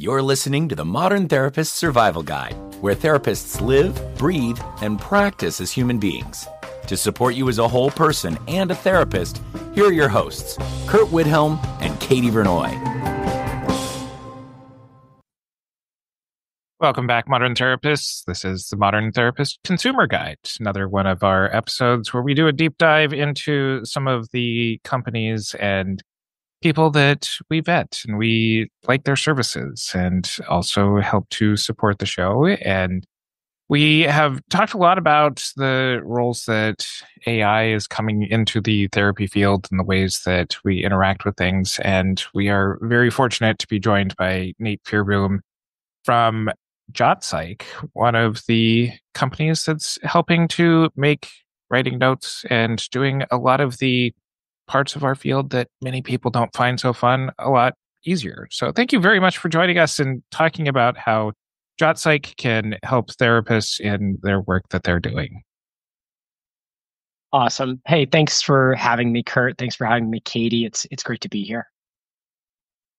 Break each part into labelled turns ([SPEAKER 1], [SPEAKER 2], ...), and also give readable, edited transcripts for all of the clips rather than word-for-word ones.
[SPEAKER 1] You're listening to the Modern Therapist Survival Guide, where therapists live, breathe, and practice as human beings. To support you as a whole person and a therapist, here are your hosts, Curt and Katie Vernoy.
[SPEAKER 2] Welcome back, Modern Therapists. This is the Modern Therapist Consumer Guide, another one of our episodes where we do a deep dive into some of the companies and people that we vet and we like their services and also help to support the show. And we have talked a lot about the roles that AI is coming into the therapy field and the ways that we interact with things. And we are very fortunate to be joined by Nate Peereboom from Jot Psych, one of the companies that's helping to make writing notes and doing a lot of the parts of our field that many people don't find so fun a lot easier. So thank you very much for joining us and talking about how Jot Psych can help therapists in their work that they're doing.
[SPEAKER 3] Awesome. Hey, thanks for having me, Curt. Thanks for having me, Katie. It's great to be here.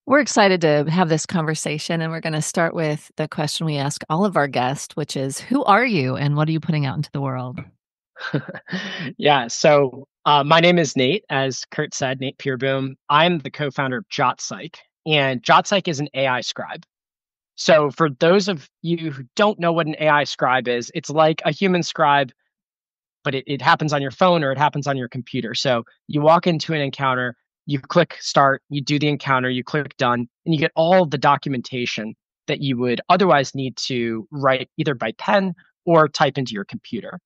[SPEAKER 4] We're excited to have this conversation, and we're going to start with the question we ask all of our guests, which is, who are you and what are you putting out into the world?
[SPEAKER 3] Yeah, so my name is Nate, as Curt said, Nate Peereboom. I'm the co-founder of Jot Psych, and Jot Psych is an AI-scribe. So for those of you who don't know what an AI-scribe is, it's like a human scribe, but it happens on your phone or it happens on your computer. So you walk into an encounter, you click start, you do the encounter, you click done, and you get all the documentation that you would otherwise need to write either by pen or type into your computer.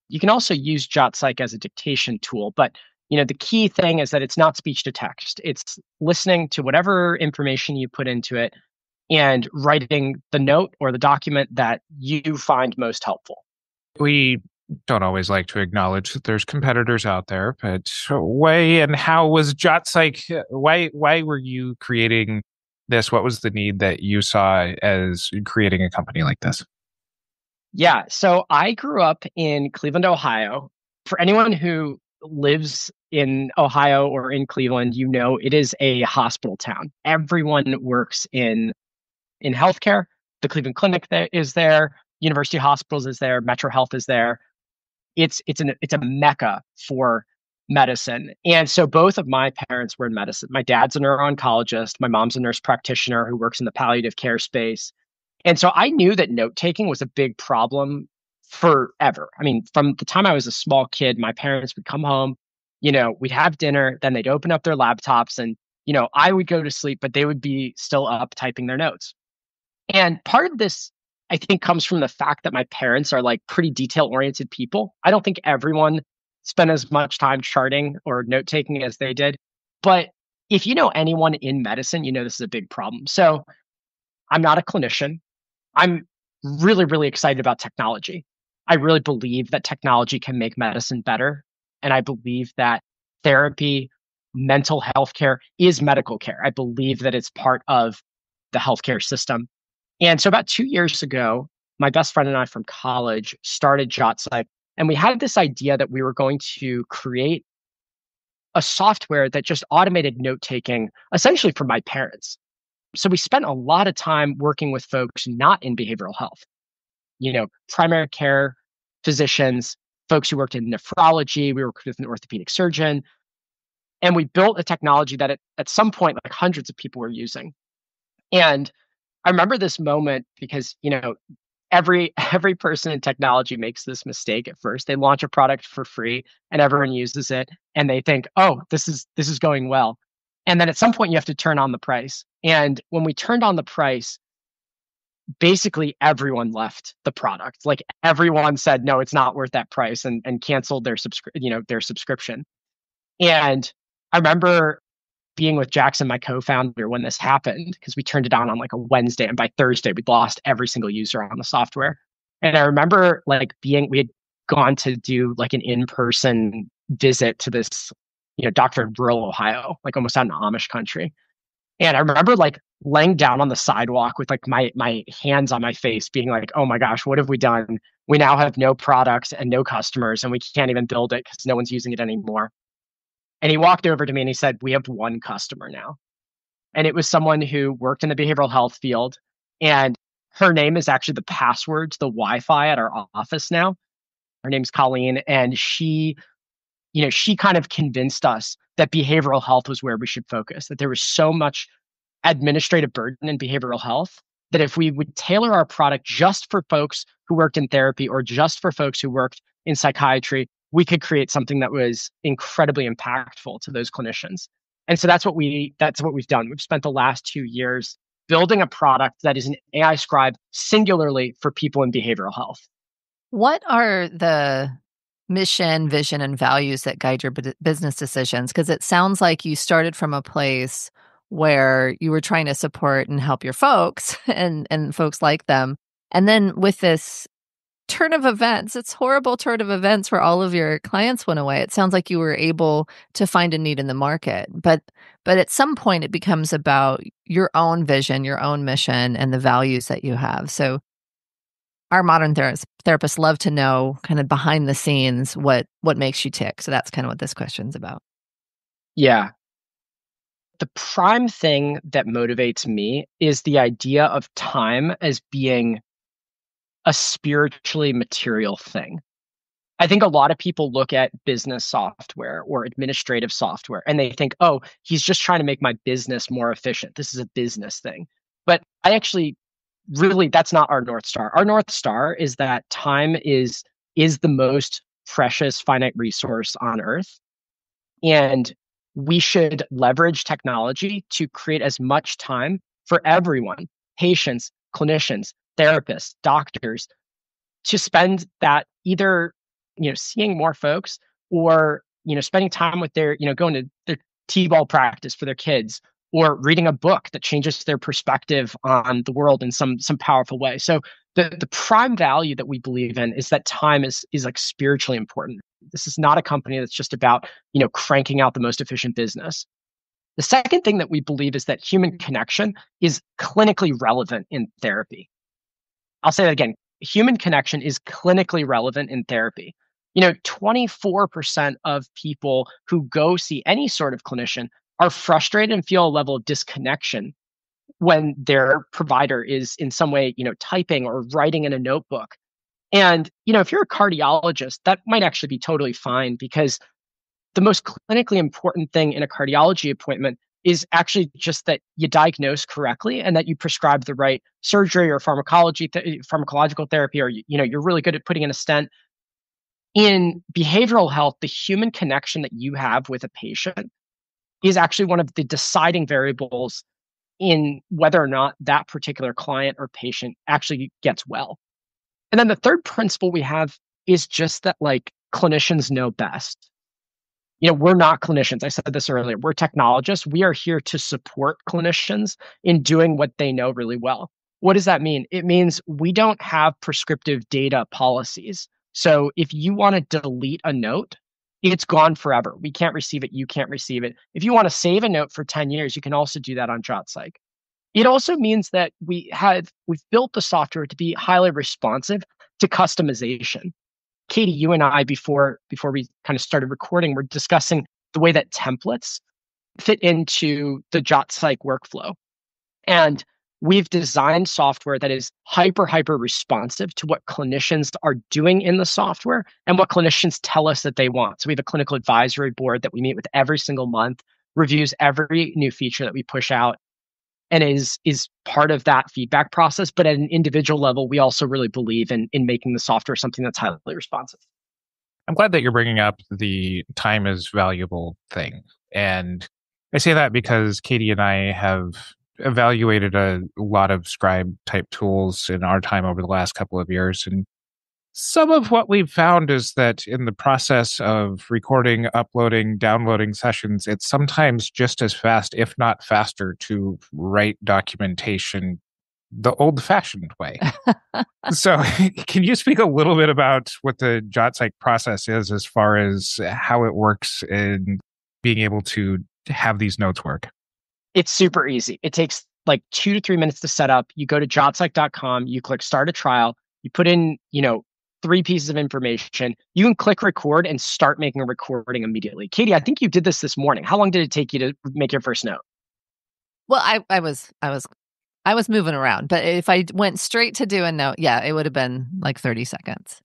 [SPEAKER 3] You can also use Jot Psych as a dictation tool, but the key thing is that it's not speech to text. It's listening to whatever information you put into it and writing the note or the document that you find most helpful.
[SPEAKER 2] We don't always like to acknowledge that there's competitors out there, but why and how was Jot Psych? Why were you creating this? What was the need that you saw as creating a company like this?
[SPEAKER 3] Yeah, so I grew up in Cleveland, Ohio. For anyone who lives in Ohio or in Cleveland, it is a hospital town. Everyone works in healthcare. The Cleveland Clinic is there. University Hospitals is there. Metro Health is there. It's a mecca for medicine. And so both of my parents were in medicine. My dad's a neuro-oncologist. My mom's a nurse practitioner who works in the palliative care space. And so I knew that note-taking was a big problem forever. I mean, from the time I was a small kid, my parents would come home, we'd have dinner, then they'd open up their laptops and, I would go to sleep, but they would be still up typing their notes. And part of this, I think, comes from the fact that my parents are like pretty detail-oriented people. I don't think everyone spent as much time charting or note-taking as they did. But if you know anyone in medicine, this is a big problem. So I'm not a clinician. I'm really, really excited about technology. I really believe that technology can make medicine better. And I believe that therapy, mental health care is medical care. I believe that it's part of the healthcare system. And so about 2 years ago, my best friend and I from college started Jot Psych, and we had this idea that we were going to create a software that just automated note-taking, essentially for my parents. So we spent a lot of time working with folks not in behavioral health, primary care physicians, folks who worked in nephrology. We worked with an orthopedic surgeon, and we built a technology that at some point, like hundreds of people were using. And I remember this moment because, every person in technology makes this mistake at first. They launch a product for free and everyone uses it and they think, oh, this is going well. And then at some point you have to turn on the price. And when we turned on the price, basically everyone left the product. Like everyone said, no, it's not worth that price and canceled their subscription. And I remember being with Jackson, my co-founder, when this happened, because we turned it on like a Wednesday, and by Thursday we'd lost every single user on the software. And I remember we had gone to do like an in-person visit to this, doctor in rural Ohio, like almost out in Amish country. And I remember like laying down on the sidewalk with like my hands on my face, being like, oh my gosh, what have we done? We now have no products and no customers, and we can't even build it because no one's using it anymore. And he walked over to me and he said, we have one customer now. And it was someone who worked in the behavioral health field. And her name is actually the password to the Wi-Fi at our office now. Her name's Colleen. And she kind of convinced us that behavioral health was where we should focus, that there was so much administrative burden in behavioral health that if we would tailor our product just for folks who worked in therapy or just for folks who worked in psychiatry, we could create something that was incredibly impactful to those clinicians. And so that's what we've done. We've spent the last 2 years building a product that is an AI scribe singularly for people in behavioral health.
[SPEAKER 4] What are the mission, vision, and values that guide your business decisions? Because it sounds like you started from a place where you were trying to support and help your folks and folks like them. And then with this turn of events, it's horrible turn of events where all of your clients went away. It sounds like you were able to find a need in the market. But at some point, it becomes about your own vision, your own mission, and the values that you have. So our modern therapists love to know kind of behind the scenes what makes you tick. So that's kind of what this question's about.
[SPEAKER 3] Yeah. The prime thing that motivates me is the idea of time as being a spiritually material thing. I think a lot of people look at business software or administrative software and they think, oh, he's just trying to make my business more efficient. This is a business thing. But really, that's not our North Star. Our North Star is that time is the most precious finite resource on Earth. And we should leverage technology to create as much time for everyone, patients, clinicians, therapists, doctors, to spend that either, seeing more folks or, spending time with their, going to their t-ball practice for their kids or reading a book that changes their perspective on the world in some powerful way. So the prime value that we believe in is that time is like spiritually important. This is not a company that's just about, cranking out the most efficient business. The second thing that we believe is that human connection is clinically relevant in therapy. I'll say that again. Human connection is clinically relevant in therapy. 24% of people who go see any sort of clinician are frustrated and feel a level of disconnection when their provider is in some way, typing or writing in a notebook. And, if you're a cardiologist, that might actually be totally fine because the most clinically important thing in a cardiology appointment is actually just that you diagnose correctly and that you prescribe the right surgery or pharmacological therapy, or you're really good at putting in a stent. In behavioral health, the human connection that you have with a patient is actually one of the deciding variables in whether or not that particular client or patient actually gets well. And then the third principle we have is just that clinicians know best. We're not clinicians. I said this earlier. We're technologists. We are here to support clinicians in doing what they know really well. What does that mean? It means we don't have prescriptive data policies. So if you want to delete a note, it's gone forever. We can't receive it. You can't receive it. If you want to save a note for 10 years, you can also do that on Jot Psych. It also means that we've built the software to be highly responsive to customization. Katie, you and I, before we kind of started recording, we're discussing the way that templates fit into the Jot Psych workflow. And we've designed software that is hyper responsive to what clinicians are doing in the software and what clinicians tell us that they want. So we have a clinical advisory board that we meet with every single month, reviews every new feature that we push out, and is part of that feedback process. But at an individual level, we also really believe in making the software something that's highly responsive.
[SPEAKER 2] I'm glad that you're bringing up the time is valuable thing. And I say that because Katie and I have evaluated a lot of scribe type tools in our time over the last couple of years. And some of what we've found is that in the process of recording, uploading, downloading sessions, it's sometimes just as fast, if not faster, to write documentation the old-fashioned way. So can you speak a little bit about what the Jot Psych process is as far as how it works in being able to have these notes work?
[SPEAKER 3] It's super easy. It takes 2 to 3 minutes to set up. You go to jotpsych.com, you click start a trial, you put in, 3 pieces of information. You can click record and start making a recording immediately. Katie, I think you did this morning. How long did it take you to make your first note?
[SPEAKER 4] Well, I was moving around, but if I went straight to do a note, yeah, it would have been like 30 seconds.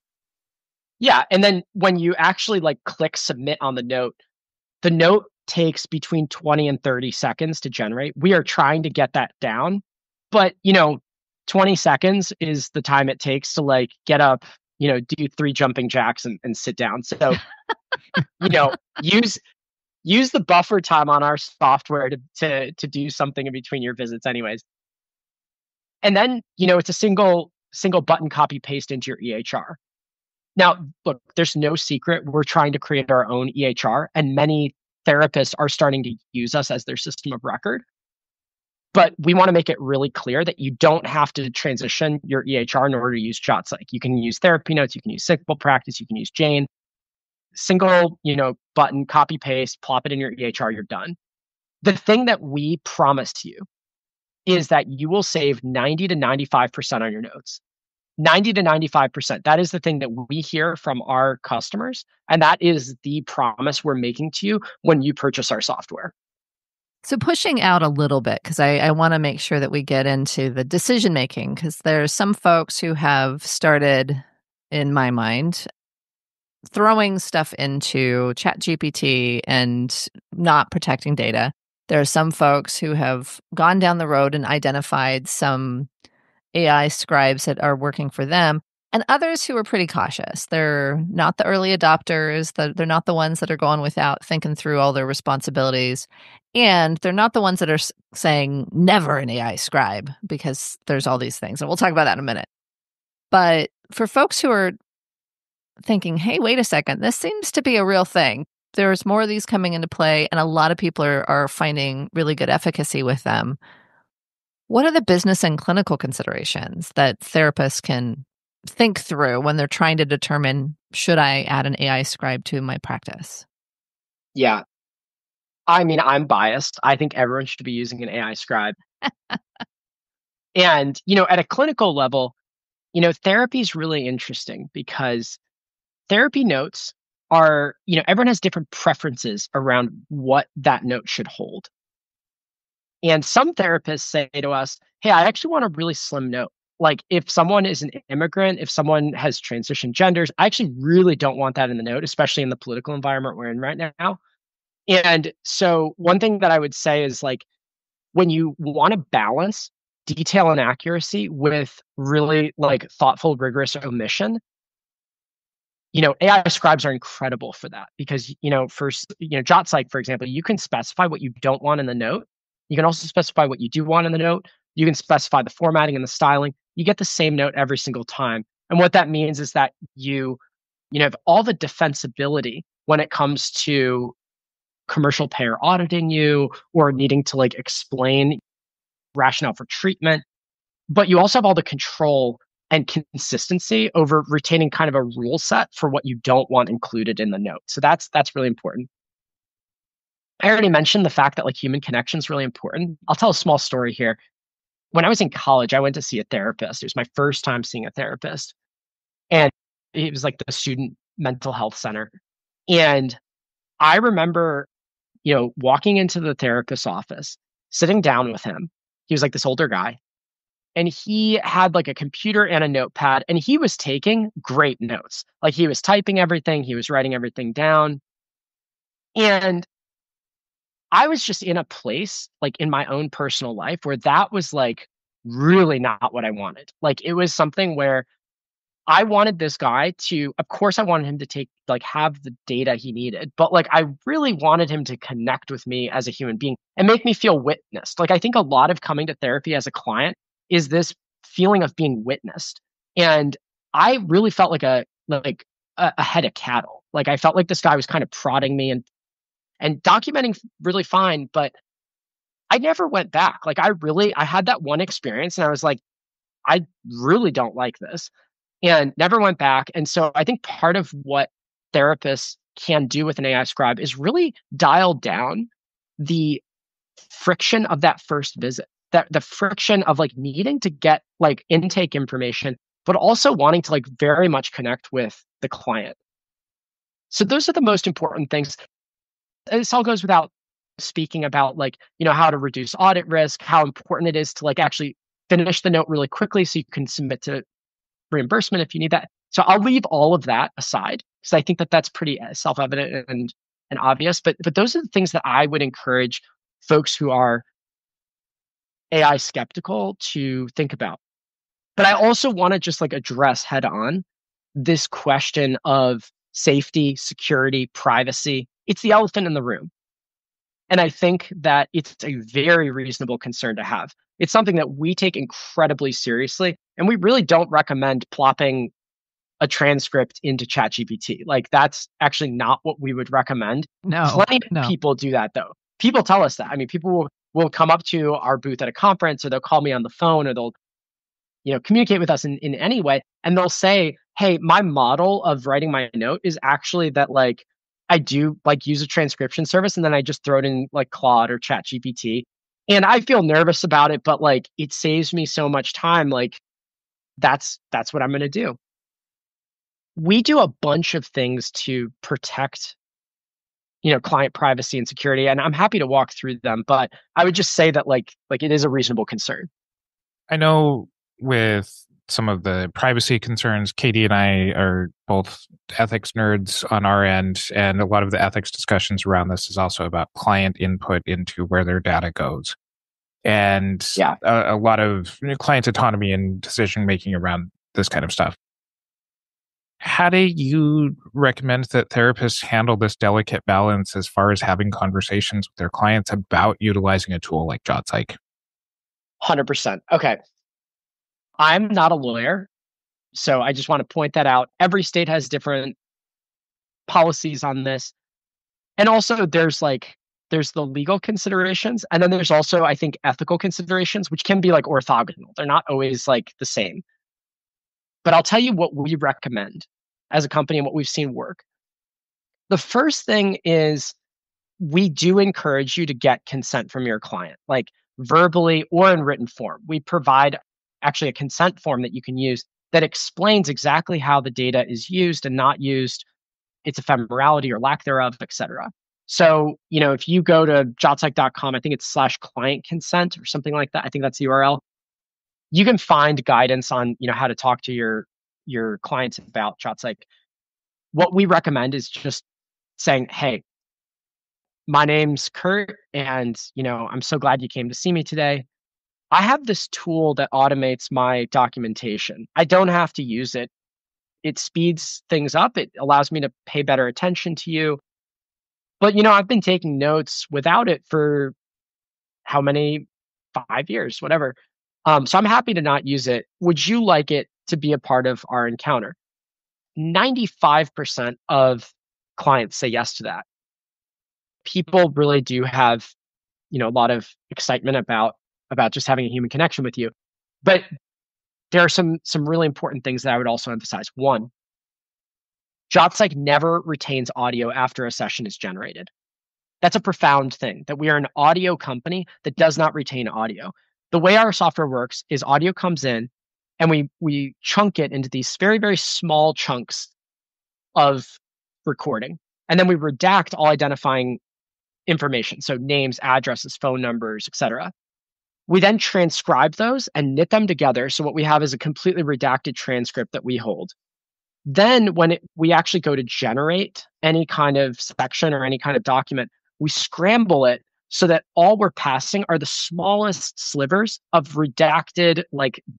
[SPEAKER 3] Yeah. And then when you actually like click submit on the note takes between 20 and 30 seconds to generate. We are trying to get that down, but 20 seconds is the time it takes to like get up, do 3 jumping jacks and sit down. So, use the buffer time on our software to do something in between your visits anyways. And then, it's a single button copy paste into your EHR. Now, look, there's no secret. We're trying to create our own EHR, and many therapists are starting to use us as their system of record. But we want to make it really clear that you don't have to transition your EHR in order to use Jot Psych. You can use therapy notes, you can use Simple Practice, you can use Jane. Single, button, copy paste, plop it in your EHR, you're done. The thing that we promise you is that you will save 90 to 95% on your notes. 90 to 95%. That is the thing that we hear from our customers. And that is the promise we're making to you when you purchase our software.
[SPEAKER 4] So pushing out a little bit, because I want to make sure that we get into the decision making, because there's some folks who have started, in my mind, throwing stuff into ChatGPT and not protecting data. There are some folks who have gone down the road and identified some AI scribes that are working for them, and others who are pretty cautious. They're not the early adopters. They're not the ones that are going without thinking through all their responsibilities. And they're not the ones that are saying never an AI scribe, because there's all these things. And we'll talk about that in a minute. But for folks who are thinking, hey, wait a second, this seems to be a real thing. There's more of these coming into play, and a lot of people are finding really good efficacy with them. What are the business and clinical considerations that therapists can think through when they're trying to determine, should I add an AI scribe to my practice?
[SPEAKER 3] Yeah. I mean, I'm biased. I think everyone should be using an AI scribe. And, at a clinical level, therapy is really interesting because therapy notes are, everyone has different preferences around what that note should hold. And some therapists say to us, hey, I actually want a really slim note. Like if someone is an immigrant, if someone has transitioned genders, I actually really don't want that in the note, especially in the political environment we're in right now. And so one thing that I would say is like, when you want to balance detail and accuracy with really like thoughtful, rigorous omission, AI scribes are incredible for that because, Jot Psych, for example, you can specify what you don't want in the note. You can also specify what you do want in the note. You can specify the formatting and the styling. You get the same note every single time. And what that means is that you have all the defensibility when it comes to commercial payer auditing you or needing to like explain rationale for treatment. But you also have all the control and consistency over retaining kind of a rule set for what you don't want included in the note. So that's really important. I already mentioned the fact that like human connection is really important. I'll tell a small story here. When I was in college, I went to see a therapist. It was my first time seeing a therapist. And it was like the student mental health center. And I remember, walking into the therapist's office, sitting down with him. He was like this older guy. And he had like a computer and a notepad, and he was taking great notes. Like he was typing everything, he was writing everything down. And I was just in a place like in my own personal life where that was like really not what I wanted. Like it was something where I wanted this guy to, of course, I wanted him to have the data he needed, but like I really wanted him to connect with me as a human being and make me feel witnessed. Like I think a lot of coming to therapy as a client is this feeling of being witnessed. And I really felt like a head of cattle. Like I felt like this guy was kind of prodding me and documenting really fine, but I never went back. Like I had that one experience and I was like, I really don't like this, and never went back. And so I think part of what therapists can do with an AI scribe is really dial down the friction of that first visit, that the friction of like needing to get like intake information, but also wanting to like very much connect with the client. So those are the most important things. This all goes without speaking about how to reduce audit risk, how important it is to actually finish the note really quickly so you can submit to reimbursement if you need that. So I'll leave all of that aside because I think that that's pretty self-evident and obvious. But those are the things that I would encourage folks who are AI skeptical to think about. But I also want to just address head on this question of safety, security, privacy. It's the elephant in the room. And I think that it's a very reasonable concern to have. It's something that we take incredibly seriously. And we really don't recommend plopping a transcript into ChatGPT. That's actually not what we would recommend. Plenty of people do that, though. People tell us that. I mean, people will come up to our booth at a conference, or they'll call me on the phone, or they'll communicate with us in any way. And they'll say, hey, my model of writing my note is actually that I do use a transcription service, and then I just throw it in Claude or ChatGPT. And I feel nervous about it, but it saves me so much time. That's what I'm going to do. We do a bunch of things to protect, client privacy and security, and I'm happy to walk through them. But I would just say that it is a reasonable concern.
[SPEAKER 2] I know with some of the privacy concerns, Katie and I are both ethics nerds on our end, and a lot of the ethics discussions around this is also about client input into where their data goes. And a lot of client autonomy and decision making around this kind of stuff. How do you recommend that therapists handle this delicate balance as far as having conversations with their clients about utilizing a tool like Jot Psych?
[SPEAKER 3] 100%. Okay. I'm not a lawyer, so I just want to point that out. Every state has different policies on this. And also there's the legal considerations, and then there's also, I think, ethical considerations, which can be orthogonal. They're not always the same. But I'll tell you what we recommend as a company and what we've seen work. The first thing is we do encourage you to get consent from your client, verbally or in written form. We provide actually a consent form that you can use that explains exactly how the data is used and not used, its ephemerality or lack thereof, et cetera. So, if you go to jotpsych.com, I think it's /client consent or something like that. I think that's the URL. You can find guidance on, how to talk to your clients about Jot Psych. What we recommend is just saying, hey, my name's Curt, and, I'm so glad you came to see me today. I have this tool that automates my documentation. I don't have to use it. It speeds things up. It allows me to pay better attention to you. But, I've been taking notes without it for how many? 5 years, whatever. So I'm happy to not use it. Would you like it to be a part of our encounter? 95% of clients say yes to that. People really do have, a lot of excitement about just having a human connection with you. But there are some really important things that I would also emphasize. One, JotPsych never retains audio after a session is generated. That's a profound thing, that we are an audio company that does not retain audio. The way our software works is audio comes in and we chunk it into these very, very small chunks of recording. And then we redact all identifying information. So names, addresses, phone numbers, et cetera. We then transcribe those and knit them together. So what we have is a completely redacted transcript that we hold. Then when we actually go to generate any kind of section or any kind of document, we scramble it so that all we're passing are the smallest slivers of redacted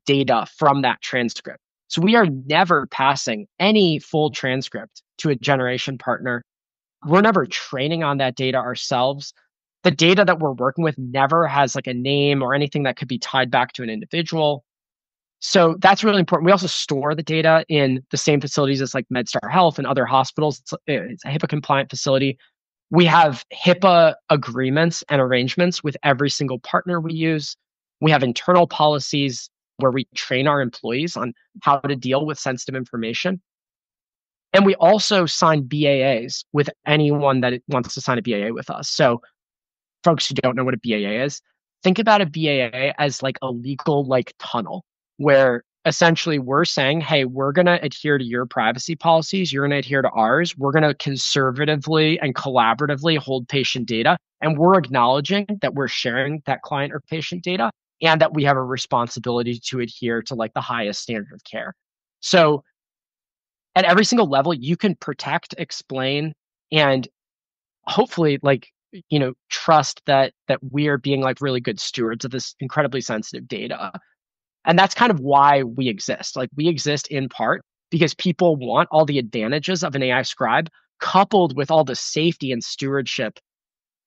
[SPEAKER 3] data from that transcript. So we are never passing any full transcript to a generation partner. We're never training on that data ourselves. The data that we're working with never has a name or anything that could be tied back to an individual. So that's really important. We also store the data in the same facilities as MedStar Health and other hospitals. It's a HIPAA compliant facility. We have HIPAA agreements and arrangements with every single partner we use. We have internal policies where we train our employees on how to deal with sensitive information. And we also sign BAAs with anyone that wants to sign a BAA with us. So folks who don't know what a BAA is, think about a BAA as a legal tunnel where essentially we're saying, hey, we're going to adhere to your privacy policies. You're going to adhere to ours. We're going to conservatively and collaboratively hold patient data. And we're acknowledging that we're sharing that client or patient data and that we have a responsibility to adhere to like the highest standard of care. So at every single level, you can protect, explain, and hopefully trust that we are being like really good stewards of this incredibly sensitive data. And that's kind of why we exist. Like we exist in part because people want all the advantages of an AI scribe coupled with all the safety and stewardship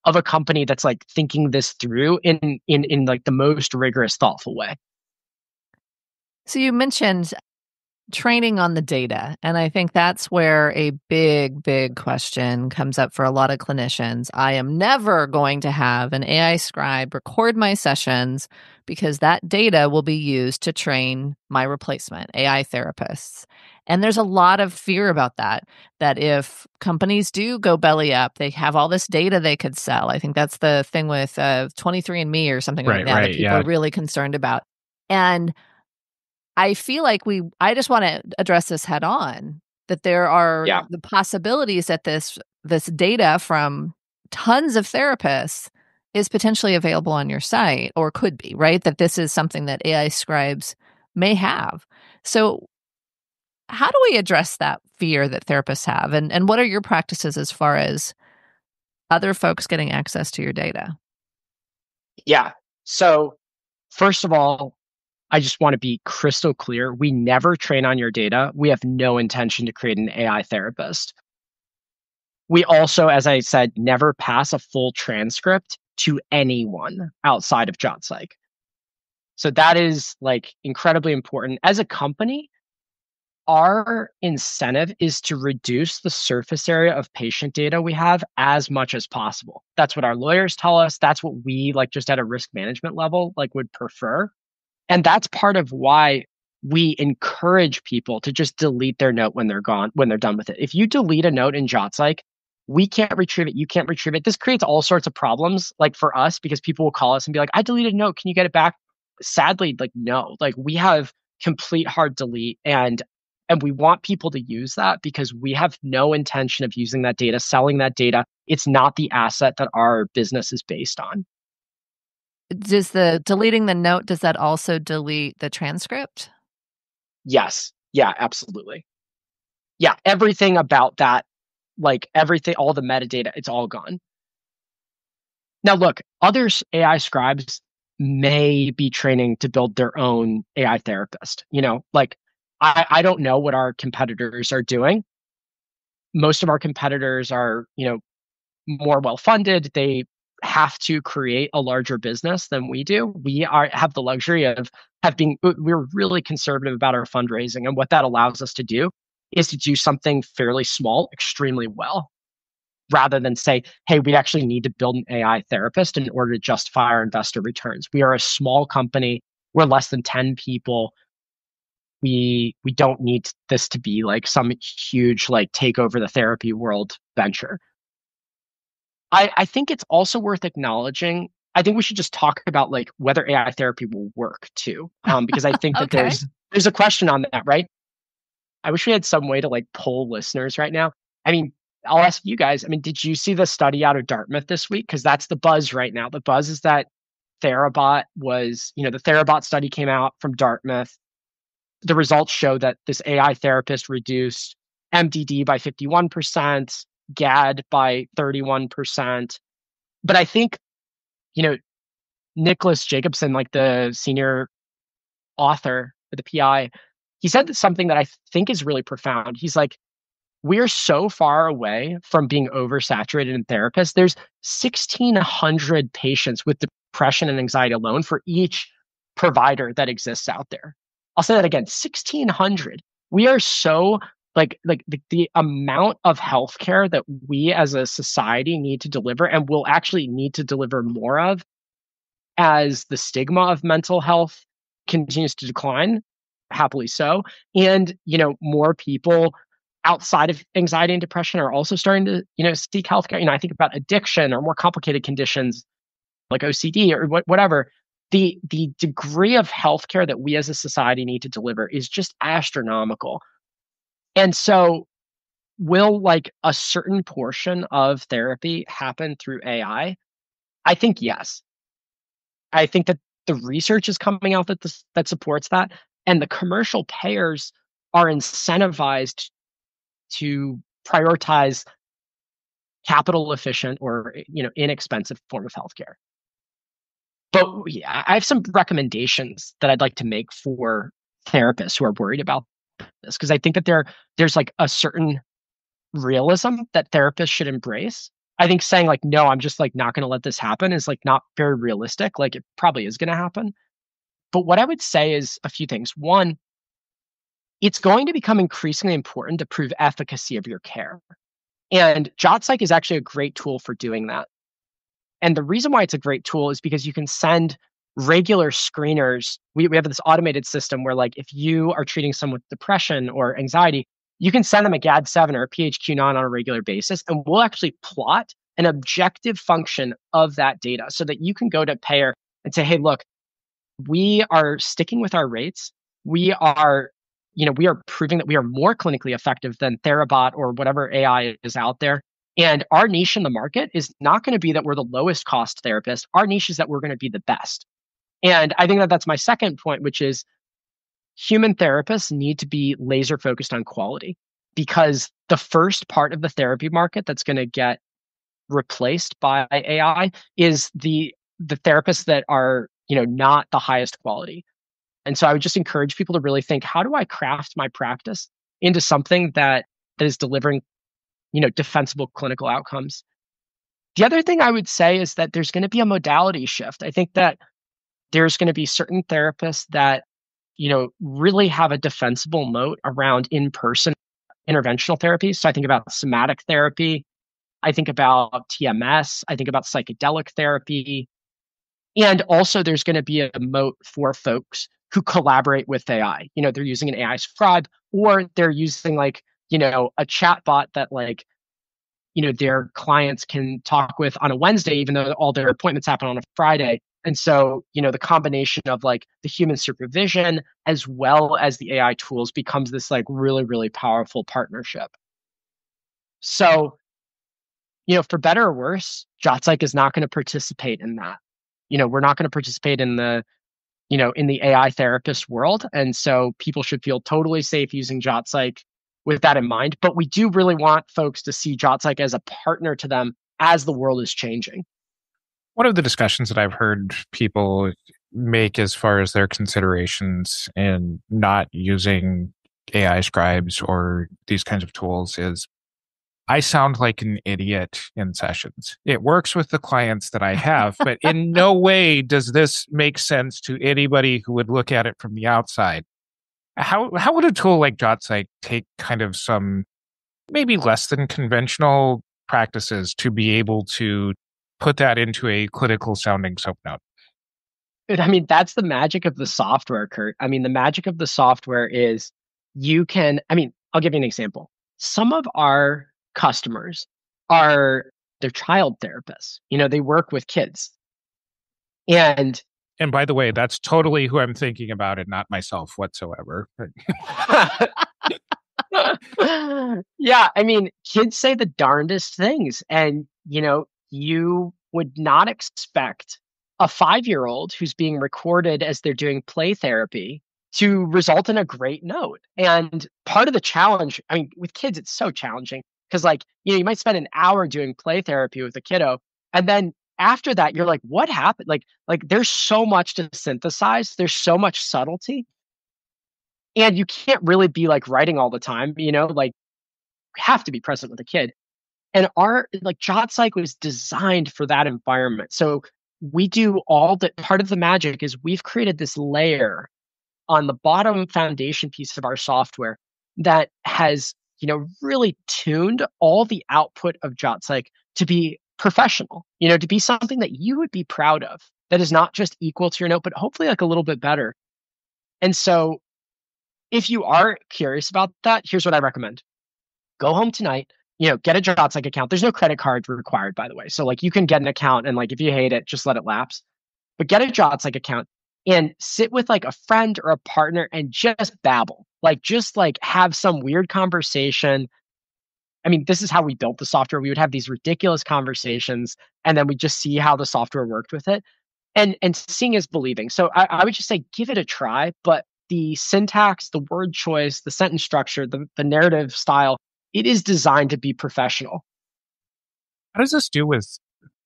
[SPEAKER 3] of a company that's like thinking this through in like the most rigorous, thoughtful way.
[SPEAKER 4] So you mentioned training on the data. And I think that's where a big question comes up for a lot of clinicians. I am never going to have an AI scribe record my sessions because that data will be used to train my replacement, AI therapists. And there's a lot of fear about that if companies do go belly up, they have all this data they could sell. I think that's the thing with 23andMe or something like that that people are really concerned about. And I feel like I just want to address this head on, that there are the possibilities that this data from tons of therapists is potentially available on your site or could be, right? That this is something that AI scribes may have. So how do we address that fear that therapists have? And what are your practices as far as other folks getting access to your data?
[SPEAKER 3] Yeah. So first of all, I just want to be crystal clear. We never train on your data. We have no intention to create an AI therapist. We also, as I said, never pass a full transcript to anyone outside of Jot Psych. So that is like incredibly important. As a company, our incentive is to reduce the surface area of patient data we have as much as possible. That's what our lawyers tell us. That's what we like just at a risk management level like would prefer. And that's part of why we encourage people to just delete their note when they're done with it. If you delete a note in Jot Psych, we can't retrieve it. You can't retrieve it. This creates all sorts of problems, like for us, because people will call us and be like, I deleted a note. Can you get it back? Sadly, like, no, like we have complete hard delete and we want people to use that because we have no intention of using that data, selling that data. It's not the asset that our business is based on.
[SPEAKER 4] Does the deleting the note, does that also delete the transcript?
[SPEAKER 3] Yes. Yeah, absolutely. Yeah, everything about that, like everything, all the metadata, it's all gone. Now, look, other AI scribes may be training to build their own AI therapist. Like I don't know what our competitors are doing. Most of our competitors are, more well-funded. They have to create a larger business than we do. We have the luxury of we're really conservative about our fundraising. And what that allows us to do is to do something fairly small, extremely well, rather than say, hey, we actually need to build an AI therapist in order to justify our investor returns. We are a small company. We're less than 10 people. We don't need this to be like some huge, like take over the therapy world venture. I think it's also worth acknowledging. I think we should just talk about like whether AI therapy will work too, because I think that there's a question on that, right? I wish we had some way to like poll listeners right now. I mean, I'll ask you guys. I mean, did you see the study out of Dartmouth this week? Because that's the buzz right now. The buzz is that Therabot the Therabot study came out from Dartmouth. The results show that this AI therapist reduced MDD by 51%. GAD by 31%. But I think, Nicholas Jacobson, like the senior author or the PI, he said something that I think is really profound. He's like, we're so far away from being oversaturated in therapists. There's 1,600 patients with depression and anxiety alone for each provider that exists out there. I'll say that again, 1,600. We are so the amount of healthcare that we as a society need to deliver and will actually need to deliver more of as the stigma of mental health continues to decline, happily so. And, more people outside of anxiety and depression are also starting to, seek healthcare. I think about addiction or more complicated conditions like OCD or whatever. the degree of healthcare that we as a society need to deliver is just astronomical. And so will like a certain portion of therapy happen through AI? I think yes. I think that the research is coming out that supports that, and the commercial payers are incentivized to prioritize capital efficient or inexpensive form of healthcare. But yeah, I have some recommendations that I'd like to make for therapists who are worried about this, because I think that there's like a certain realism that therapists should embrace. I think saying like, no, I'm just like not going to let this happen is like not very realistic. Like it probably is going to happen. But what I would say is a few things. One, it's going to become increasingly important to prove efficacy of your care. And JotPsych is actually a great tool for doing that. And the reason why it's a great tool is because you can send regular screeners. We have this automated system where like if you are treating someone with depression or anxiety, you can send them a GAD-7 or a PHQ-9 on a regular basis, and we'll actually plot an objective function of that data so that you can go to payer and say, hey, look, we are sticking with our rates. We are proving that we are more clinically effective than Therabot or whatever AI is out there. And our niche in the market is not going to be that we're the lowest cost therapist. Our niche is that we're going to be the best. And I think that that's my second point, which is human therapists need to be laser focused on quality, because the first part of the therapy market that's going to get replaced by AI is the therapists that are, not the highest quality. And so I would just encourage people to really think, how do I craft my practice into something that is delivering, defensible clinical outcomes? The other thing I would say is that there's going to be a modality shift. I think that there's going to be certain therapists that, really have a defensible moat around in-person interventional therapy. So I think about somatic therapy. I think about TMS. I think about psychedelic therapy. And also there's going to be a moat for folks who collaborate with AI. They're using an AI-scribe, or they're using like, a chat bot that like, their clients can talk with on a Wednesday, even though all their appointments happen on a Friday. And so, the combination of like the human supervision as well as the AI tools becomes this like really, really powerful partnership. So, for better or worse, JotPsych is not going to participate in that. We're not going to participate in the AI therapist world. And so people should feel totally safe using JotPsych with that in mind. But we do really want folks to see JotPsych as a partner to them as the world is changing.
[SPEAKER 2] One of the discussions that I've heard people make as far as their considerations in not using AI scribes or these kinds of tools is, I sound like an idiot in sessions. It works with the clients that I have, but in no way does this make sense to anybody who would look at it from the outside. How would a tool like JotPsych take kind of some maybe less than conventional practices to be able to put that into a clinical sounding soap note?
[SPEAKER 3] I mean, that's the magic of the software, Curt. I mean, the magic of the software is I'll give you an example. Some of our customers they're child therapists. They work with kids. And
[SPEAKER 2] by the way, that's totally who I'm thinking about and not myself whatsoever.
[SPEAKER 3] Yeah, I mean, kids say the darndest things. And, you would not expect a 5-year-old who's being recorded as they're doing play therapy to result in a great note. And part of the challenge, with kids, it's so challenging because you might spend an hour doing play therapy with a kiddo. And then after that, you're like, what happened? Like there's so much to synthesize. There's so much subtlety. And you can't really be like writing all the time, you have to be present with a kid. And our JotPsych was designed for that environment. So we do part of the magic is we've created this layer on the bottom foundation piece of our software that has, really tuned all the output of JotPsych to be professional, to be something that you would be proud of, that is not just equal to your note, but hopefully like a little bit better. And so if you are curious about that, here's what I recommend. Go home tonight, get a JotPsych account. There's no credit card required, by the way. So you can get an account and if you hate it, just let it lapse. but get a JotPsych account and sit with like a friend or a partner and just babble, just have some weird conversation. I mean, this is how we built the software. We would have these ridiculous conversations, and then we just see how the software worked with it. And seeing is believing. So I would just say, give it a try, but the syntax, the word choice, the sentence structure, the narrative style, it is designed to be professional.
[SPEAKER 2] How does this do with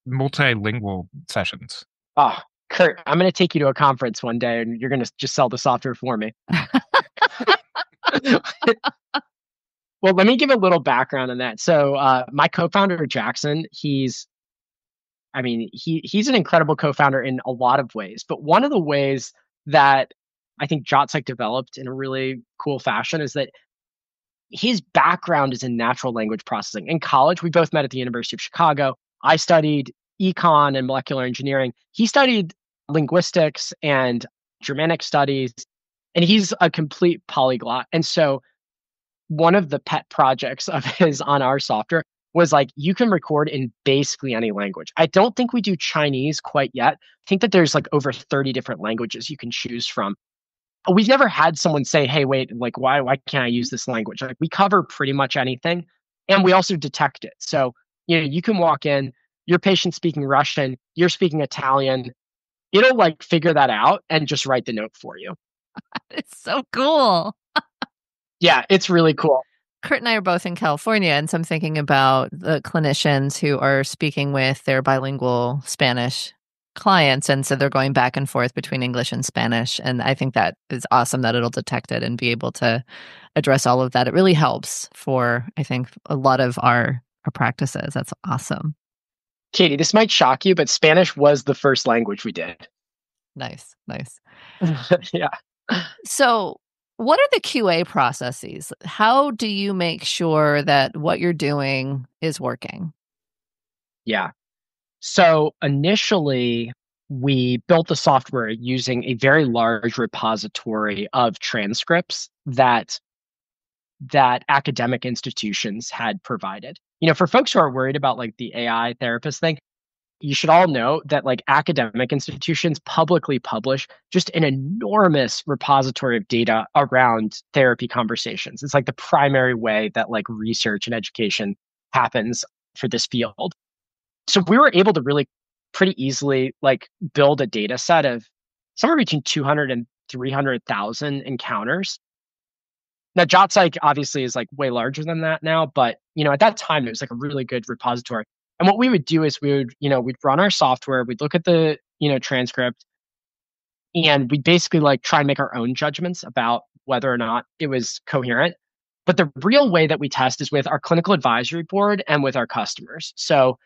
[SPEAKER 2] multilingual sessions?
[SPEAKER 3] Oh, Curt, I'm going to take you to a conference one day and you're going to just sell the software for me. Well, let me give a little background on that. So my co-founder, Jackson, he's an incredible co-founder in a lot of ways. But one of the ways that I think Jot Psych developed in a really cool fashion is that his background is in natural language processing. In college, we both met at the University of Chicago. I studied econ and molecular engineering. He studied linguistics and Germanic studies, and he's a complete polyglot. And so one of the pet projects of his on our software was you can record in basically any language. I don't think we do Chinese quite yet. I think that there's over 30 different languages you can choose from. We've never had someone say, hey, wait, why can't I use this language? We cover pretty much anything, and we also detect it. So, you can walk in, your patient's speaking Russian, you're speaking Italian. It'll figure that out and just write the note for you.
[SPEAKER 4] It's so cool.
[SPEAKER 3] Yeah, it's really cool.
[SPEAKER 4] Curt and I are both in California, and so I'm thinking about the clinicians who are speaking with their bilingual Spanish clients, and so they're going back and forth between English and Spanish. And I think that is awesome that it'll detect it and be able to address all of that. It really helps for, I think, a lot of our practices. That's awesome.
[SPEAKER 3] Katie, this might shock you, but Spanish was the first language we did.
[SPEAKER 4] Nice.
[SPEAKER 3] Yeah.
[SPEAKER 4] So what are the QA processes? How do you make sure that what you're doing is working?
[SPEAKER 3] Yeah. So initially, we built the software using a very large repository of transcripts that academic institutions had provided. For folks who are worried about the AI therapist thing, you should all know that academic institutions publicly publish just an enormous repository of data around therapy conversations. It's the primary way that research and education happens for this field. So we were able to really pretty easily build a data set of somewhere between 200 and 300,000 encounters. Now, Jot Psych obviously is way larger than that now, but at that time it was a really good repository. And what we would do is we'd run our software, we'd look at the transcript, and we'd basically try and make our own judgments about whether or not it was coherent. But the real way that we test is with our clinical advisory board and with our customers. So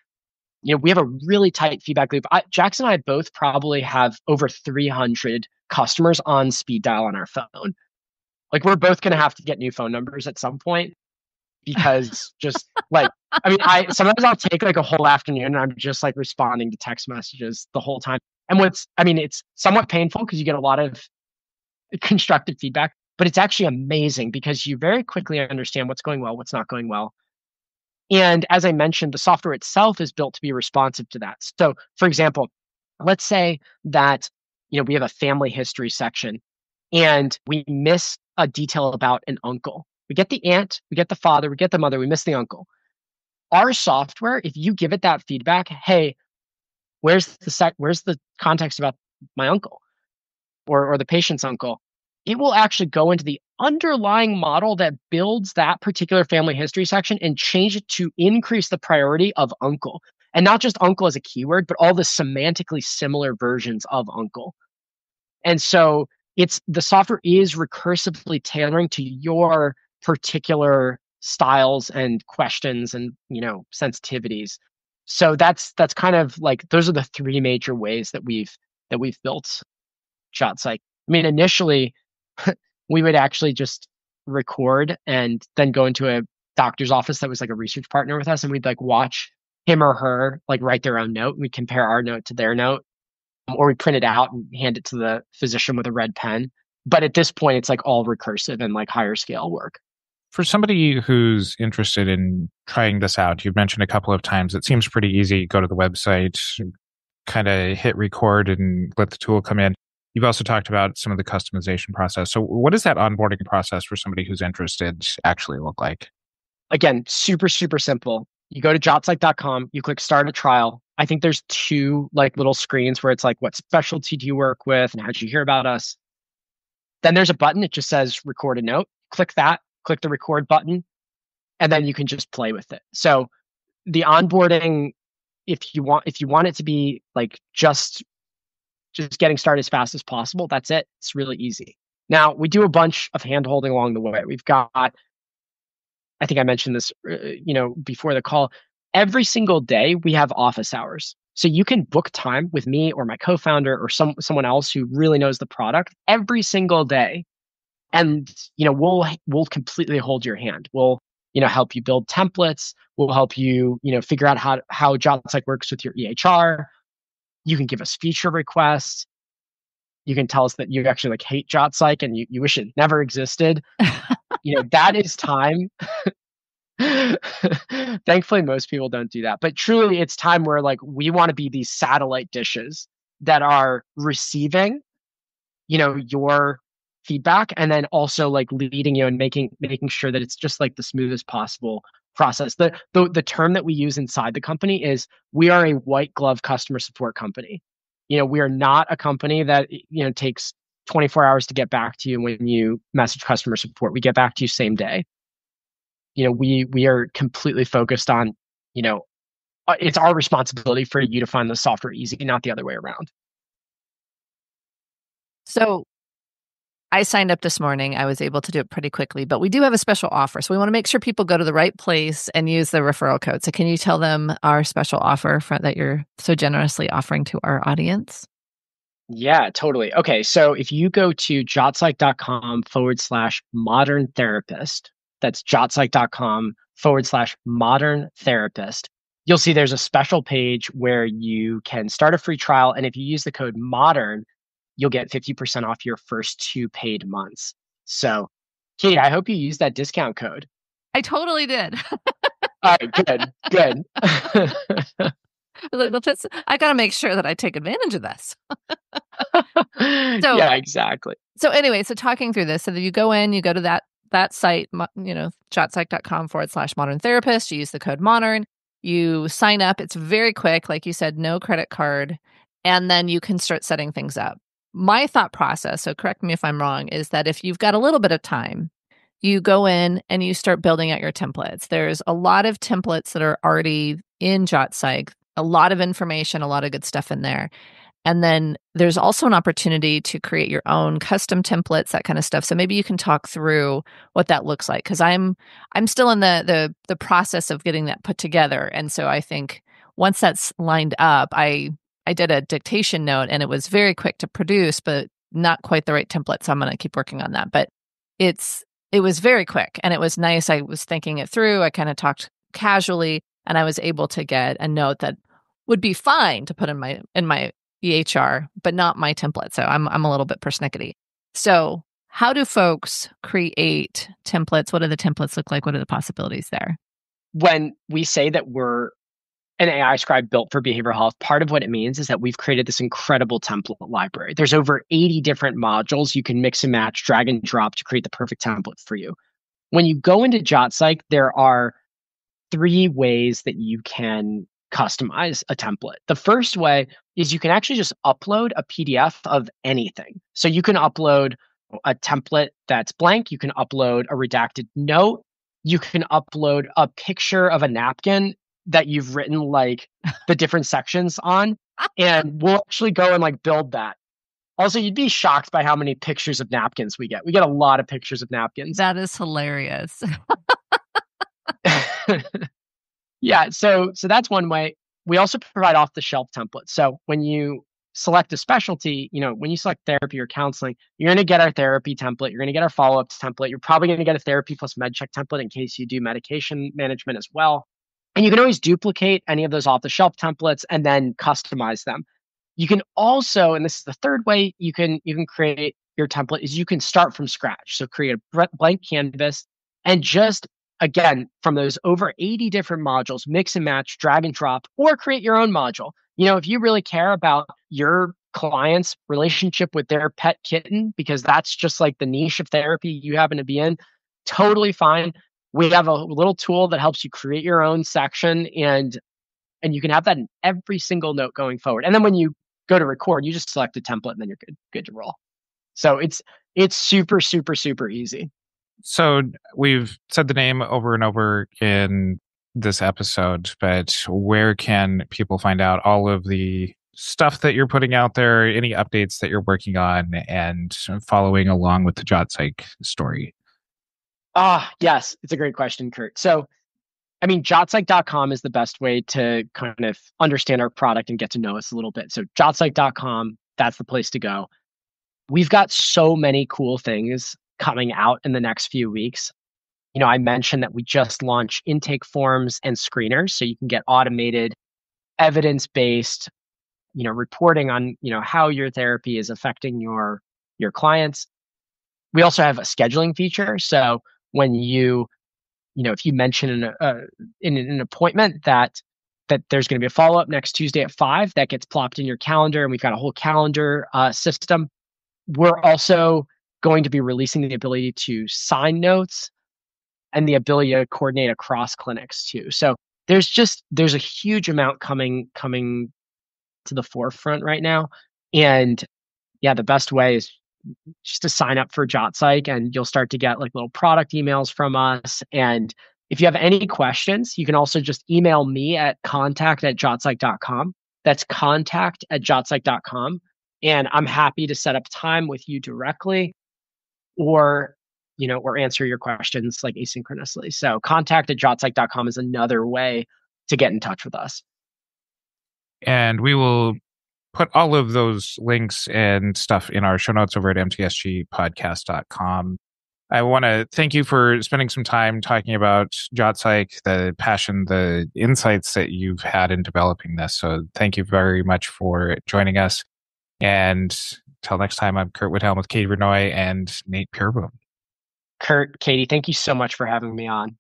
[SPEAKER 3] we have a really tight feedback loop. Jackson and I both probably have over 300 customers on speed dial on our phone. We're both going to have to get new phone numbers at some point because sometimes I'll take a whole afternoon and I'm just responding to text messages the whole time. And it's somewhat painful because you get a lot of constructive feedback, but it's actually amazing because you very quickly understand what's going well, what's not going well. And as I mentioned, the software itself is built to be responsive to that. So, for example, let's say that we have a family history section and we miss a detail about an uncle. We get the aunt, we get the father, we get the mother, we miss the uncle. Our software, if you give it that feedback, hey, where's the context about my uncle or the patient's uncle? It will actually go into the underlying model that builds that particular family history section and change it to increase the priority of uncle. And not just uncle as a keyword, but all the semantically similar versions of uncle. And so the software is recursively tailoring to your particular styles and questions and sensitivities. So that's kind of those are the three major ways that we've built Jot Psych. I mean, initially we would actually just record and then go into a doctor's office that was a research partner with us, and we'd watch him or her write their own note. We'd compare our note to their note, or we print it out and hand it to the physician with a red pen. But at this point, it's all recursive and higher scale work.
[SPEAKER 2] For somebody who's interested in trying this out, you've mentioned a couple of times, it seems pretty easy. Go to the website, kind of hit record and let the tool come in. You've also talked about some of the customization process. So what does that onboarding process for somebody who's interested actually look like?
[SPEAKER 3] Again, super, super simple. You go to jotpsych.com, you click start a trial. I think there's two like little screens where it's like, what specialty do you work with and how did you hear about us? Then there's a button. It just says record a note. Click that, click the record button, and then you can just play with it. So the onboarding, if you want it to be like just getting started as fast as possible, that's it. It's really easy. Now, we do a bunch of hand-holding along the way. We've got, I think I mentioned this, before the call. Every single day we have office hours. So you can book time with me or my co-founder or someone else who really knows the product every single day. And, we'll completely hold your hand. We'll, help you build templates. We'll help you, figure out how Jot Psych works with your EHR. You can give us feature requests. You can tell us that you actually hate Jot Psych and you wish it never existed. That is time. Thankfully, most people don't do that. But truly, it's time where we want to be these satellite dishes that are receiving, your feedback, and then also leading you and making sure that it's just the smoothest possible process. The term that we use inside the company is we are a white glove customer support company. We are not a company that takes 24 hours to get back to you when you message customer support. We get back to you same day. We are completely focused on, it's our responsibility for you to find the software easy, not the other way around.
[SPEAKER 4] So I signed up this morning. I was able to do it pretty quickly, but we do have a special offer. So we want to make sure people go to the right place and use the referral code. So can you tell them our special offer that you're so generously offering to our audience?
[SPEAKER 3] Yeah, totally. Okay. So if you go to jotpsych.com/modern therapist, that's jotpsych.com/modern therapist, you'll see there's a special page where you can start a free trial. And if you use the code MODERN, you'll get 50% off your first 2 paid months. So, Kate, I hope you used that discount code.
[SPEAKER 4] I totally did.
[SPEAKER 3] All right, good.
[SPEAKER 4] I got to make sure that I take advantage of this.
[SPEAKER 3] Yeah, exactly.
[SPEAKER 4] So anyway, talking through this, so that you go in, you go to that site, jotpsych.com/modern therapist, you use the code MODERN, you sign up. It's very quick. Like you said, no credit card. And then you can start setting things up. My thought process, so correct me if I'm wrong, is that if you've got a little bit of time, you go in and you start building out your templates. There's a lot of templates that are already in Jot Psych, a lot of information, a lot of good stuff in there. And then there's also an opportunity to create your own custom templates, that kind of stuff. So maybe you can talk through what that looks like, because I'm still in the process of getting that put together. And so I think once that's lined up, I did a dictation note and it was very quick to produce, but not quite the right template. So I'm going to keep working on that. But it was very quick and it was nice. I was thinking it through. I kind of talked casually and I was able to get a note that would be fine to put in my EHR, but not my template. So I'm a little bit persnickety. So how do folks create templates? What do the templates look like? What are the possibilities there?
[SPEAKER 3] When we say that we're an AI-scribe built for behavioral health, part of what it means is that we've created this incredible template library. There's over 80 different modules you can mix and match, drag and drop to create the perfect template for you. When you go into Jot Psych, there are 3 ways that you can customize a template. The first way is you can actually just upload a PDF of anything. So you can upload a template that's blank. You can upload a redacted note. You can upload a picture of a napkin that you've written the different sections on, and we'll actually go and build that. Also, you'd be shocked by how many pictures of napkins we get. We get a lot of pictures of napkins.
[SPEAKER 4] That is hilarious.
[SPEAKER 3] Yeah, so that's one way. We also provide off-the-shelf templates. So when you select a specialty, when you select therapy or counseling, you're going to get our therapy template. You're going to get our follow-up template. You're probably going to get a therapy plus med check template in case you do medication management as well. And you can always duplicate any of those off-the-shelf templates and then customize them. You can also, and this is the third way you can create your template, is you can start from scratch. So create a blank canvas and just, again, from those over 80 different modules, mix and match, drag and drop, or create your own module. if you really care about your client's relationship with their pet kitten, because that's just like the niche of therapy you happen to be in, totally fine. We have a little tool that helps you create your own section, and you can have that in every single note going forward. And then when you go to record, you just select a template and then you're good to roll. So it's super, super, super easy.
[SPEAKER 2] So we've said the name over and over in this episode, but where can people find out all of the stuff that you're putting out there, any updates that you're working on, and following along with the Jot Psych story?
[SPEAKER 3] Yes, it's a great question, Curt. So, jotpsych.com is the best way to kind of understand our product and get to know us a little bit. So jotpsych.com, that's the place to go. We've got so many cool things coming out in the next few weeks. I mentioned that we just launched intake forms and screeners, so you can get automated, evidence-based, reporting on, how your therapy is affecting your clients. We also have a scheduling feature. So when if you mention in an appointment that there's going to be a follow-up next Tuesday at 5, that gets plopped in your calendar, and we've got a whole calendar system. We're also going to be releasing the ability to sign notes and the ability to coordinate across clinics too. So there's a huge amount coming to the forefront right now. And yeah, the best way is just to sign up for Jot Psych, and you'll start to get like little product emails from us. And if you have any questions, you can also just email me at contact@jotpsych.com. That's contact@jotpsych.com. And I'm happy to set up time with you directly, or answer your questions like asynchronously. So contact@jotpsych.com is another way to get in touch with us.
[SPEAKER 2] And we will put all of those links and stuff in our show notes over at mtsgpodcast.com. I want to thank you for spending some time talking about Jot Psych, the passion, the insights that you've had in developing this. So thank you very much for joining us. And till next time, I'm Curt Whithelm with Katie Renoy and Nate Peereboom.
[SPEAKER 3] Curt, Katie, thank you so much for having me on.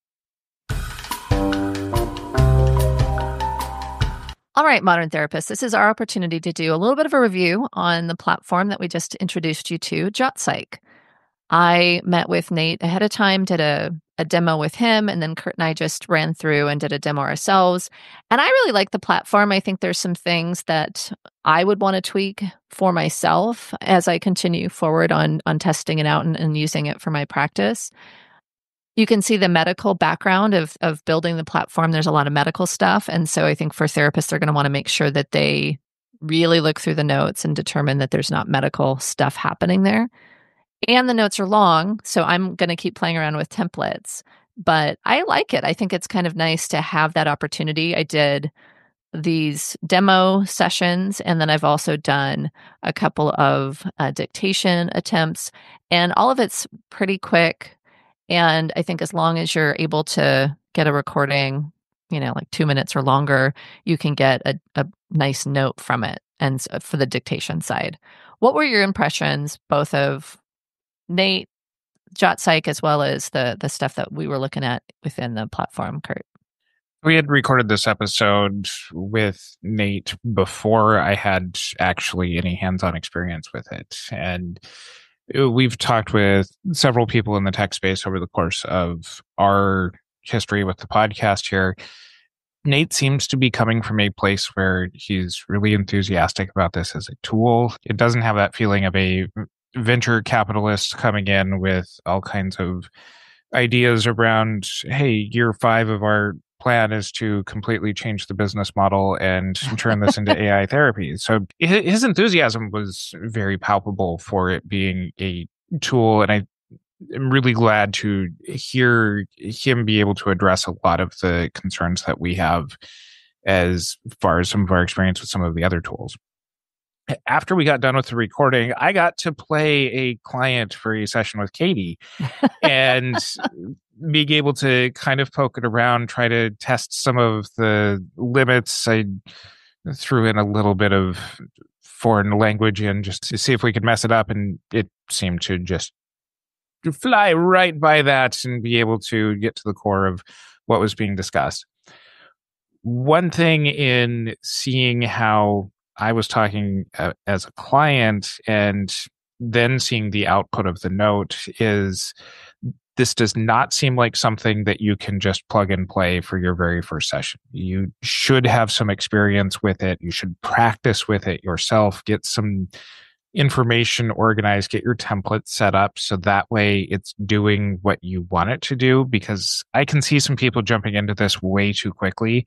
[SPEAKER 4] All right, modern therapists, this is our opportunity to do a little bit of a review on the platform that we just introduced you to, Jot Psych. I met with Nate ahead of time, did a demo with him, and then Curt and I just ran through and did a demo ourselves. And I really like the platform. I think there's some things that I would want to tweak for myself as I continue forward on testing it out and using it for my practice. You can see the medical background of building the platform. There's a lot of medical stuff. And so I think for therapists, they're going to want to make sure that they really look through the notes and determine that there's not medical stuff happening there. And the notes are long, so I'm going to keep playing around with templates. But I like it. I think it's kind of nice to have that opportunity. I did these demo sessions, and then I've also done a couple of dictation attempts, and all of it's pretty quick. And I think as long as you're able to get a recording, like 2 minutes or longer, you can get a nice note from it. And so for the dictation side, what were your impressions, both of Nate, Jot Psych, as well as the stuff that we were looking at within the platform, Curt?
[SPEAKER 2] We had recorded this episode with Nate before I had actually any hands-on experience with it. And we've talked with several people in the tech space over the course of our history with the podcast here. Nate seems to be coming from a place where he's really enthusiastic about this as a tool. It doesn't have that feeling of a venture capitalist coming in with all kinds of ideas around, hey, year 5 of our plan is to completely change the business model and turn this into AI therapy. So his enthusiasm was very palpable for it being a tool. And I'm really glad to hear him be able to address a lot of the concerns that we have as far as some of our experience with some of the other tools. After we got done with the recording, I got to play a client for a session with Katie and being able to kind of poke it around, try to test some of the limits. I threw in a little bit of foreign language in just to see if we could mess it up, and it seemed to just fly right by that and be able to get to the core of what was being discussed. one thing in seeing how I was talking as a client and then seeing the output of the note is this does not seem like something that you can just plug and play for your very first session. You should have some experience with it. You should practice with it yourself, get some information organized, get your template set up so that way it's doing what you want it to do. Because I can see some people jumping into this way too quickly,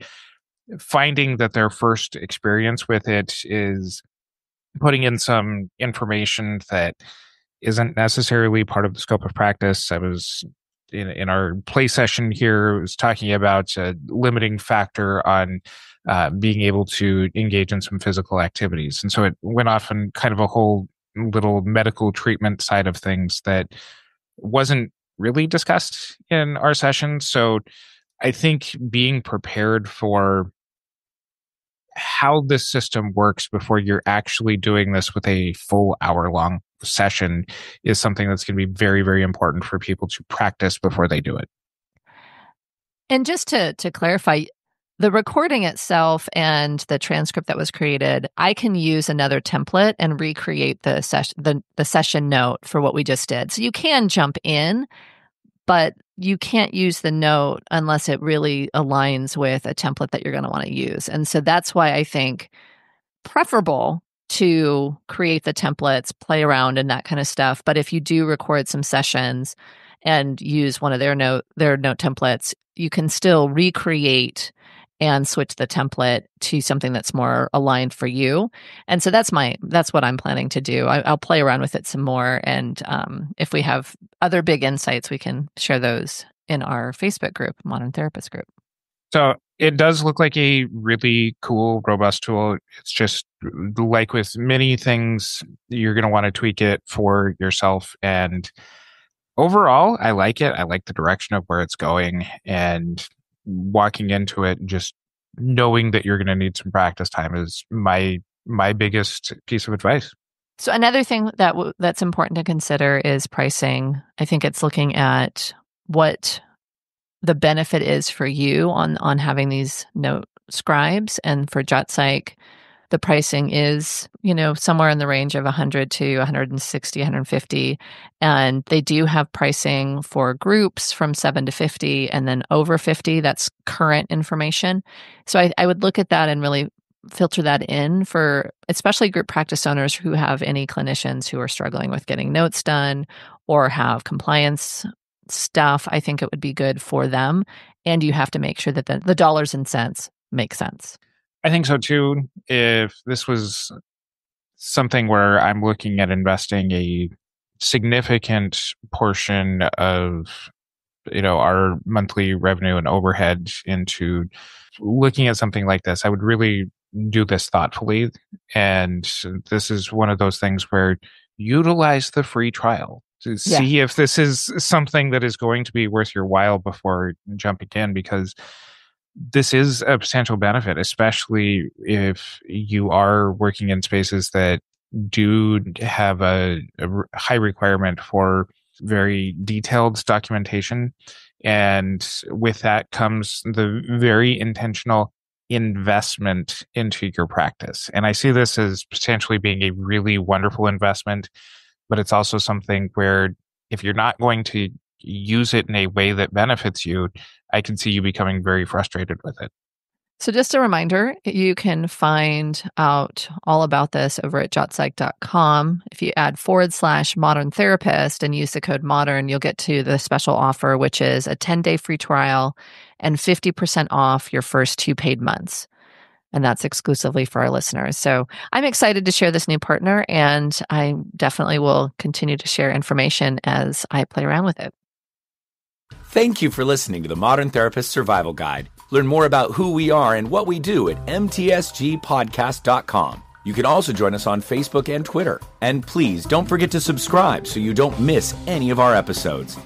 [SPEAKER 2] finding that their first experience with it is putting in some information that isn't necessarily part of the scope of practice. I was in our play session here, was talking about a limiting factor on being able to engage in some physical activities. And so it went off on kind of a whole little medical treatment side of things that wasn't really discussed in our session. So I think being prepared for how this system works before you're actually doing this with a full hour-long session is something that's going to be very, very important for people to practice before they do it.
[SPEAKER 4] And just to clarify, the recording itself and the transcript that was created, I can use another template and recreate the session note for what we just did. So you can jump in, but you can't use the note unless it really aligns with a template that you're going to want to use. And so that's why I think preferable to create the templates, play around and that kind of stuff. But if you do record some sessions and use one of their note templates, you can still recreate and switch the template to something that's more aligned for you. And so that's what I'm planning to do. I'll play around with it some more. And if we have other big insights, we can share those in our Facebook group, Modern Therapist group.
[SPEAKER 2] So it does look like a really cool, robust tool. It's just like with many things, you're going to want to tweak it for yourself. And overall, I like it. I like the direction of where it's going. And walking into it, just knowing that you're going to need some practice time is my biggest piece of advice.
[SPEAKER 4] So another thing that's important to consider is pricing. I think it's looking at what the benefit is for you on having these note scribes. And for Jot Psych, the pricing is, somewhere in the range of $100 to $160, $150. And they do have pricing for groups from 7 to 50 and then over 50. That's current information. So I would look at that and really filter that in for especially group practice owners who have any clinicians who are struggling with getting notes done or have compliance stuff. I think it would be good for them. And you have to make sure that the dollars and cents make sense.
[SPEAKER 2] I think so too. If this was something where I'm looking at investing a significant portion of, our monthly revenue and overhead into looking at something like this, I would really do this thoughtfully. And this is one of those things where utilize the free trial to see if this is something that is going to be worth your while before jumping in, because this is a potential benefit, especially if you are working in spaces that do have a high requirement for very detailed documentation. And with that comes the very intentional investment into your practice. And I see this as potentially being a really wonderful investment, but it's also something where if you're not going to use it in a way that benefits you, I can see you becoming very frustrated with it.
[SPEAKER 4] So just a reminder, you can find out all about this over at jotpsych.com. If you add /modern therapist and use the code MODERN, you'll get to the special offer, which is a 10-day free trial and 50% off your first 2 paid months. And that's exclusively for our listeners. So I'm excited to share this new partner, and I definitely will continue to share information as I play around with it.
[SPEAKER 1] Thank you for listening to the Modern Therapist Survival Guide. Learn more about who we are and what we do at mtsgpodcast.com. You can also join us on Facebook and Twitter. And please don't forget to subscribe so you don't miss any of our episodes.